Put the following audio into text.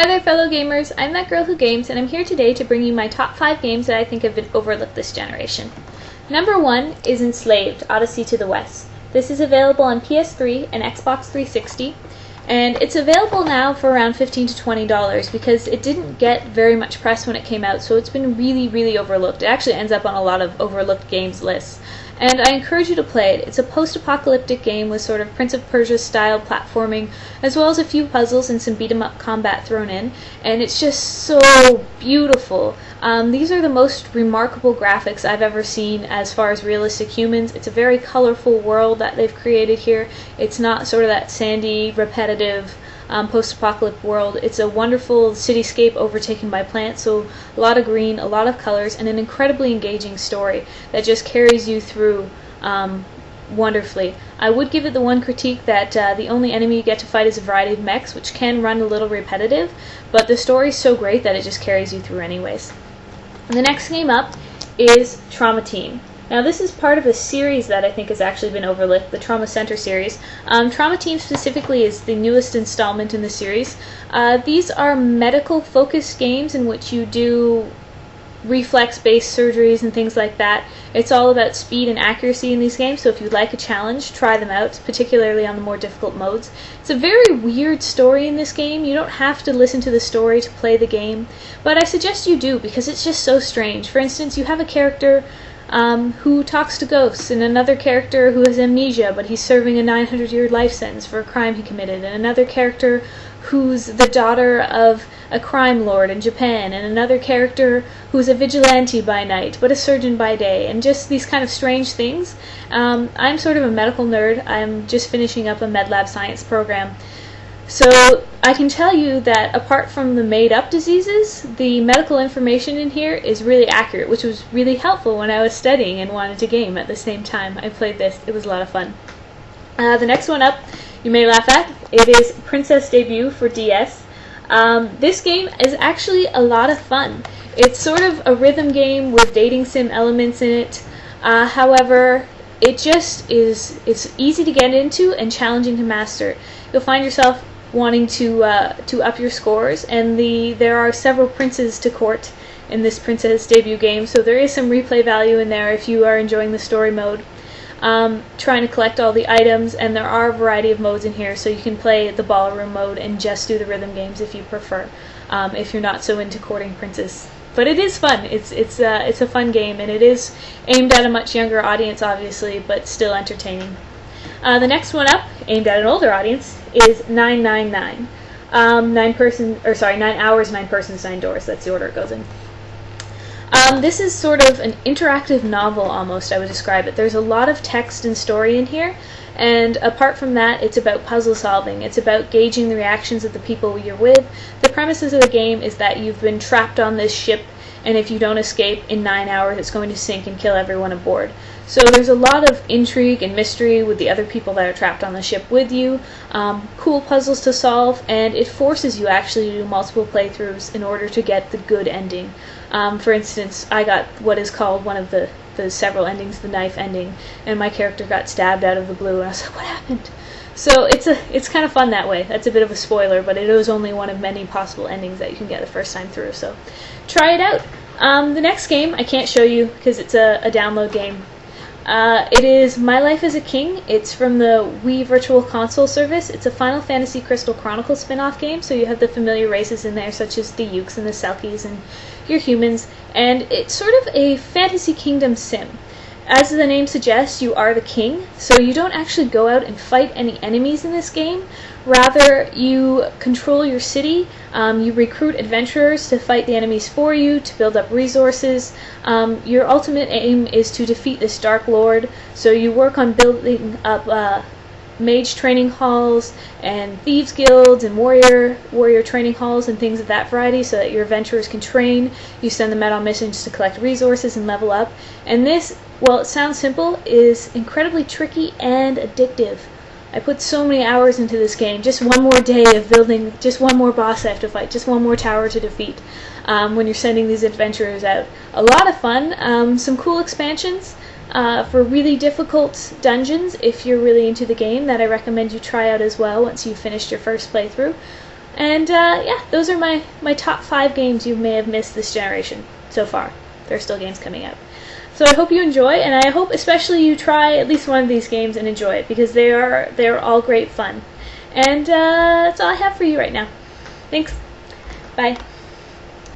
Hi there fellow gamers, I'm That Girl Who Games, and I'm here today to bring you my top 5 games that I think have been overlooked this generation. Number 1 is Enslaved Odyssey to the West. This is available on PS3 and Xbox 360, and it's available now for around $15 to $20 because it didn't get very much press when it came out, so it's been really overlooked. It actually ends up on a lot of overlooked games lists. And I encourage you to play it. It's a post-apocalyptic game with sort of Prince of Persia style platforming, as well as a few puzzles and some beat-em-up combat thrown in, and it's just so beautiful. These are the most remarkable graphics I've ever seen as far as realistic humans. It's a very colorful world that they've created here. It's not sort of that sandy, repetitive post-apocalyptic world. It's a wonderful cityscape overtaken by plants, so a lot of green, a lot of colors, and an incredibly engaging story that just carries you through wonderfully. I would give it the one critique that the only enemy you get to fight is a variety of mechs, which can run a little repetitive, but the story's so great that it just carries you through anyways. And the next game up is Trauma Team. Now this is part of a series that I think has actually been overlooked, the Trauma Center series. Trauma Team specifically is the newest installment in the series. These are medical-focused games in which you do reflex-based surgeries and things like that. It's all about speed and accuracy in these games, so if you'd like a challenge, try them out, particularly on the more difficult modes. It's a very weird story in this game. You don't have to listen to the story to play the game, but I suggest you do because it's just so strange. For instance, you have a character who talks to ghosts, and another character who has amnesia, but he's serving a 900-year life sentence for a crime he committed, and another character who's the daughter of a crime lord in Japan, and another character who's a vigilante by night, but a surgeon by day, and just these kind of strange things. I'm sort of a medical nerd. I'm just finishing up a med lab science program. So I can tell you that apart from the made-up diseases, the medical information in here is really accurate, which was really helpful when I was studying and wanted to game at the same time I played this. It was a lot of fun. The next one up, you may laugh at, it is Princess Debut for DS. This game is actually a lot of fun. It's sort of a rhythm game with dating sim elements in it. However, it just is, it's easy to get into and challenging to master. You'll find yourself wanting to up your scores, and there are several princes to court in this Princess Debut game, so there is some replay value in there if you are enjoying the story mode. Trying to collect all the items, and there are a variety of modes in here, so you can play the ballroom mode and just do the rhythm games if you prefer, if you're not so into courting princes. But it is fun. It's a fun game, and it is aimed at a much younger audience, obviously, but still entertaining. The next one up, aimed at an older audience, is 999. 9 hours, 9 persons, 9 doors. That's the order it goes in. This is sort of an interactive novel almost, I would describe it. There's a lot of text and story in here, and apart from that, it's about puzzle solving. It's about gauging the reactions of the people you're with. The premises of the game is that you've been trapped on this ship, and if you don't escape in 9 hours, it's going to sink and kill everyone aboard. So there's a lot of intrigue and mystery with the other people that are trapped on the ship with you, cool puzzles to solve, and it forces you actually to do multiple playthroughs in order to get the good ending. For instance, I got what is called one of the several endings, the knife ending, and my character got stabbed out of the blue, and I was like, what happened? So it's kind of fun that way. That's a bit of a spoiler, but it is only one of many possible endings that you can get the first time through, so try it out. The next game I can't show you because it's a download game. It is My Life as a King. It's from the Wii Virtual Console service. It's a Final Fantasy Crystal Chronicles spin-off game, so you have the familiar races in there, such as the Ukes and the Selkies and your humans, and it's sort of a fantasy kingdom sim. As the name suggests, you are the king, so you don't actually go out and fight any enemies in this game. Rather, you control your city, you recruit adventurers to fight the enemies for you, to build up resources. Your ultimate aim is to defeat this Dark Lord, so you work on building up mage training halls and thieves guilds and warrior training halls and things of that variety so that your adventurers can train. You send them out on missions to collect resources and level up. And this, while it sounds simple, is incredibly tricky and addictive. I put so many hours into this game, just one more day of building, just one more boss I have to fight, just one more tower to defeat when you're sending these adventurers out. A lot of fun, some cool expansions for really difficult dungeons if you're really into the game that I recommend you try out as well once you've finished your first playthrough. And yeah, those are my top 5 games you may have missed this generation so far. There are still games coming out. So I hope you enjoy, and I hope especially you try at least one of these games and enjoy it, because they're all great fun. And that's all I have for you right now. Thanks. Bye.